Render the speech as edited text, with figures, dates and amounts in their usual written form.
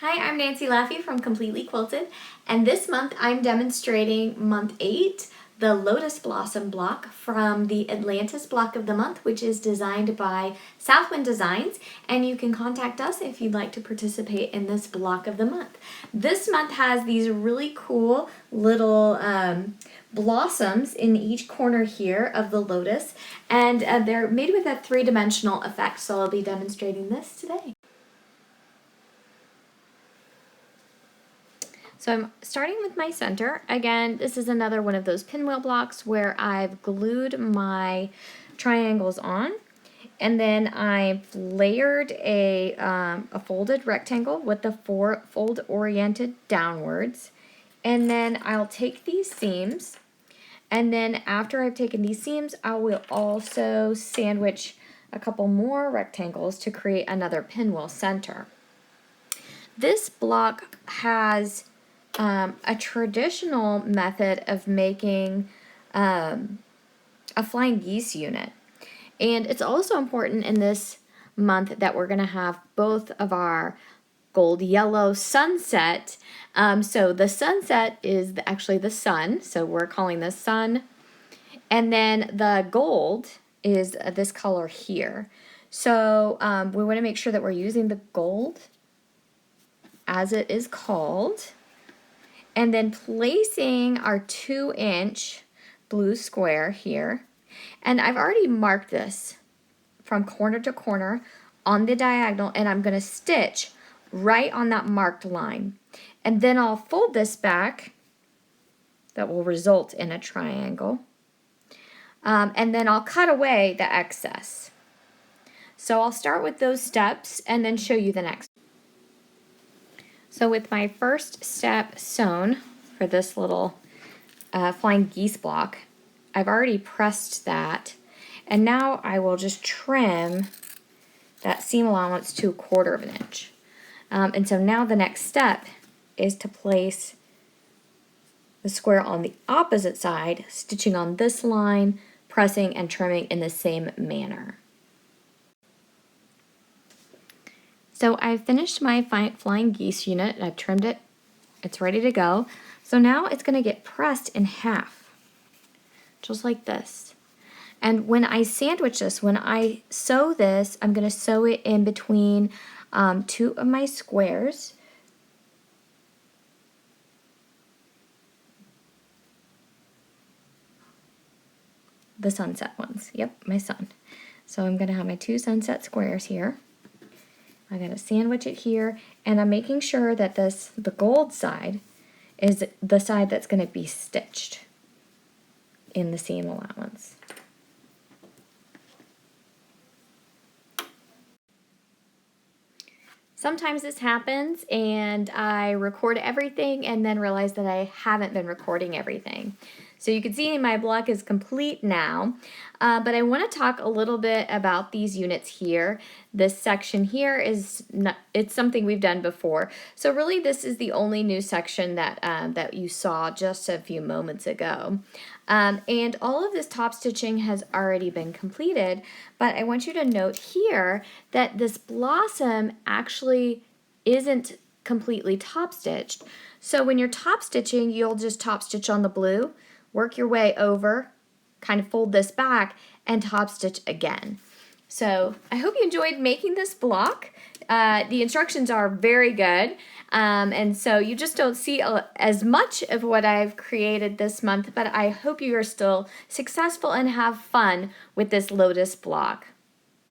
Hi, I'm Nancy Laffey from Completely Quilted, and this month I'm demonstrating month 8, the Lotus Blossom Block from the Atlantis Block of the month, which is designed by Southwind Designs, and you can contact us if you'd like to participate in this block of the month. This month has these really cool little blossoms in each corner here of the lotus, and they're made with a three-dimensional effect, so I'll be demonstrating this today. So I'm starting with my center. Again, this is another one of those pinwheel blocks where I've glued my triangles on, and then I've layered a folded rectangle with the fold oriented downwards, and then I'll take these seams, and then after I've taken these seams, I will also sandwich a couple more rectangles to create another pinwheel center. This block has a traditional method of making a flying geese unit. And it's also important in this month that we're going to have both of our gold yellow sunset. So the sunset is actually the sun, so we're calling this sun. And then the gold is this color here. So we want to make sure that we're using the gold as it is called. And then placing our 2-inch blue square here. And I've already marked this from corner to corner on the diagonal, and I'm going to stitch right on that marked line. And then I'll fold this back. That will result in a triangle. And then I'll cut away the excess. So I'll start with those steps and then show you the next. So with my first step sewn for this little flying geese block, I've already pressed that, and now I will just trim that seam allowance to 1/4 of an inch. And so now the next step is to place the square on the opposite side, stitching on this line, pressing and trimming in the same manner. So I've finished my flying geese unit, and I've trimmed it. It's ready to go. So now it's going to get pressed in half, just like this. And when I sandwich this, when I sew this, I'm going to sew it in between 2 of my squares. The sunset ones. Yep, my sun. So I'm going to have my 2 sunset squares here. I'm going to sandwich it here, and I'm making sure that the gold side is the side that's going to be stitched in the seam allowance. Sometimes this happens and I record everything and then realize that I haven't been recording everything. So you can see my block is complete now, but I want to talk a little bit about these units here. This section here it's something we've done before. So really this is the only new section that you saw just a few moments ago. And all of this top stitching has already been completed, but I want you to note here that this blossom actually isn't completely top stitched. So when you're top stitching, you'll just top stitch on the blue, work your way over, kind of fold this back, and top stitch again. So I hope you enjoyed making this block. The instructions are very good, and so you just don't see as much of what I've created this month, but I hope you are still successful and have fun with this Lotus block.